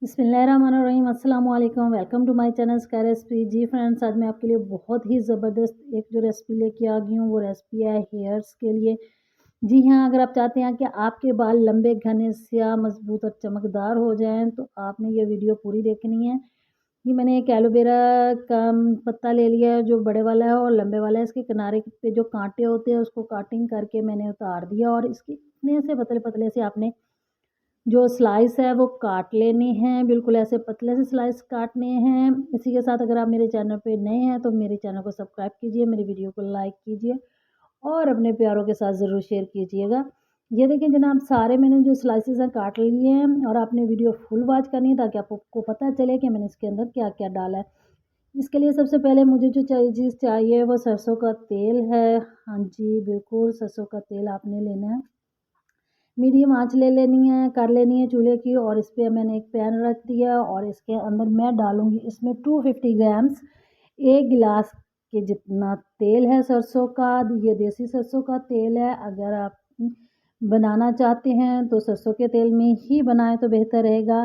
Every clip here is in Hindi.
बिस्मिल्लाहिर्रहमानिर्रहीम, अस्सलाम वालेकुम। Welcome to my channel Sky Recipe. जी फ्रेंड्स, आज मैं आपके लिए बहुत ही ज़बरदस्त एक जो रेसिपी लेके आ गई हूँ, वो रेसिपी है हेयर्स के लिए। जी हाँ, अगर आप चाहते हैं कि आपके बाल लंबे, घने, स्याह, मजबूत और चमकदार हो जाएं, तो आपने ये वीडियो पूरी देखनी है। ये मैंने एक एलोवेरा का पत्ता ले लिया है, जो बड़े वाला है और लंबे वाला है। इसके किनारे पे जो कांटे होते हैं, उसको कटिंग करके मैंने उतार दिया और इसके इतने से पतले-पतले से आपने जो स्लाइस है वो काट लेने हैं, बिल्कुल ऐसे पतले से स्लाइस काटने हैं। इसी के साथ अगर आप मेरे चैनल पे नए हैं तो मेरे चैनल को सब्सक्राइब कीजिए, मेरी वीडियो को लाइक कीजिए और अपने प्यारों के साथ ज़रूर शेयर कीजिएगा। ये देखिए जनाब, सारे मैंने जो स्लाइसेस हैं काट लिए हैं और आपने वीडियो फुल वॉच करनी है ताकि आपको पता चले कि मैंने इसके अंदर क्या-क्या डाला है। इसके लिए सबसे पहले मुझे जो चीज़ चाहिए वो सरसों का तेल है। हाँ जी, बिल्कुल सरसों का तेल आपने लेना है। मीडियम आँच ले लेनी है, कर लेनी है चूल्हे की और इस पे मैंने एक पैन रख दिया और इसके अंदर मैं डालूँगी इसमें 250 ग्राम्स 1 गिलास के जितना तेल है सरसों का। ये देसी सरसों का तेल है। अगर आप बनाना चाहते हैं तो सरसों के तेल में ही बनाएँ तो बेहतर रहेगा।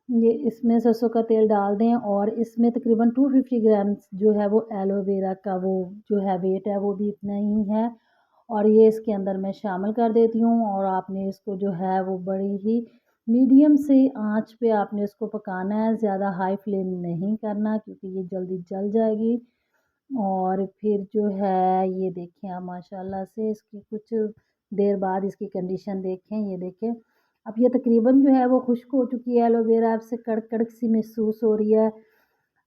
ये इसमें सरसों का तेल डाल दें और इसमें तकरीबन 250 ग्राम्स जो है वो एलोवेरा का वो जो है वेट है वो भी इतना ही है और ये इसके अंदर मैं शामिल कर देती हूँ और आपने इसको जो है वो बड़ी ही मीडियम से आंच पे आपने इसको पकाना है, ज़्यादा हाई फ्लेम नहीं करना क्योंकि ये जल्दी जल जाएगी। और फिर जो है ये देखें आप माशाल्लाह से इसकी कुछ देर बाद इसकी कंडीशन देखें, ये देखें अब ये तकरीबन जो है वो खुश्क हो चुकी है। एलोवेरा आपसे कड़क कड़क सी महसूस हो रही है।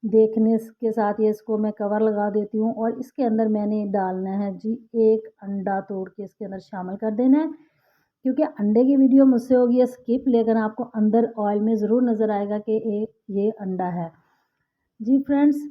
देखने के साथ ये इसको मैं कवर लगा देती हूँ और इसके अंदर मैंने डालना है जी एक अंडा तोड़ के इसके अंदर शामिल कर देना है। क्योंकि अंडे की वीडियो मुझसे होगी है स्किप, लेकिन आपको अंदर ऑयल में ज़रूर नज़र आएगा कि ये अंडा है। जी फ्रेंड्स,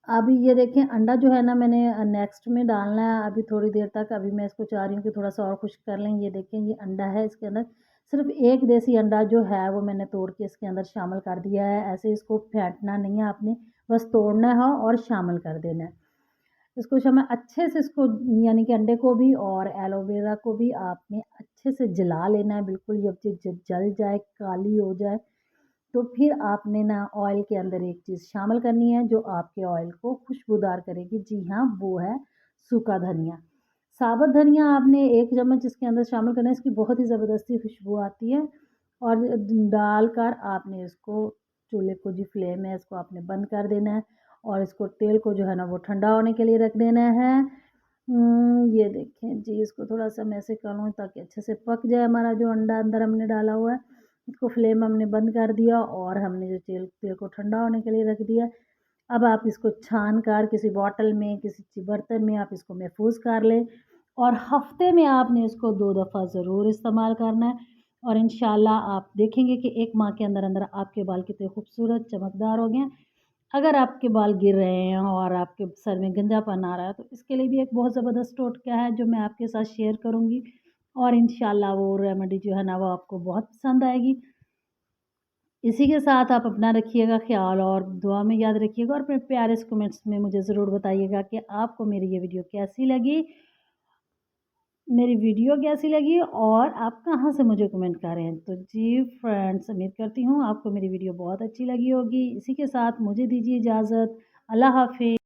अभी ये देखें अंडा जो है ना मैंने नेक्स्ट में डालना है अभी थोड़ी देर तक। अभी मैं इसको चाह रही हूँ कि थोड़ा सा और खुश्क कर लें। ये देखें ये अंडा है, इसके अंदर सिर्फ एक देसी अंडा जो है वो मैंने तोड़ के इसके अंदर शामिल कर दिया है। ऐसे इसको फेंटना नहीं है आपने, बस तोड़ना है और शामिल कर देना है। इसको शामिल अच्छे से इसको यानी कि अंडे को भी और एलोवेरा को भी आपने अच्छे से जला लेना है। बिल्कुल जब ये जल जाए, काली हो जाए, तो फिर आपने ना ऑयल के अंदर एक चीज़ शामिल करनी है जो आपके ऑयल को खुशबूदार करेगी। जी हाँ, वो है सूखा धनिया। साबुत धनिया आपने 1 चम्मच इसके अंदर शामिल करना है, इसकी बहुत ही ज़बरदस्ती खुशबू आती है। और डालकर आपने इसको चूल्हे को जी फ्लेम है इसको आपने बंद कर देना है और इसको तेल को जो है ना वो ठंडा होने के लिए रख देना है। ये देखें जी, इसको थोड़ा-सा मैं ऐसे कर लूँ ताकि अच्छे से पक जाए हमारा जो अंडा अंदर हमने डाला हुआ है। इसको फ्लेम हमने बंद कर दिया और हमने जो तेल तेल को ठंडा होने के लिए रख दिया। अब आप इसको छान कर किसी बॉटल में, किसी बर्तन में आप इसको महफूज़ कर लें और हफ़्ते में आपने इसको 2 दफ़ा ज़रूर इस्तेमाल करना है और इंशाल्लाह आप देखेंगे कि 1 माह के अंदर-अंदर आपके बाल कितने खूबसूरत चमकदार हो गए हैं। अगर आपके बाल गिर रहे हैं और आपके सर में गंजापन आ रहा है, तो इसके लिए भी एक बहुत ज़बरदस्त टोटका है जो मैं आपके साथ शेयर करूँगी और इंशाल्लाह वो रेमेडी जो है ना वो आपको बहुत पसंद आएगी। इसी के साथ आप अपना रखिएगा ख़्याल और दुआ में याद रखिएगा और अपने प्यारे से कमेंट्स में मुझे ज़रूर बताइएगा कि आपको मेरी ये वीडियो कैसी लगी। और आप कहाँ से मुझे कमेंट कर रहे हैं। तो जी फ्रेंड्स, उम्मीद करती हूँ आपको मेरी वीडियो बहुत अच्छी लगी होगी। इसी के साथ मुझे दीजिए इजाज़त। अल्लाह हाफ़िज़।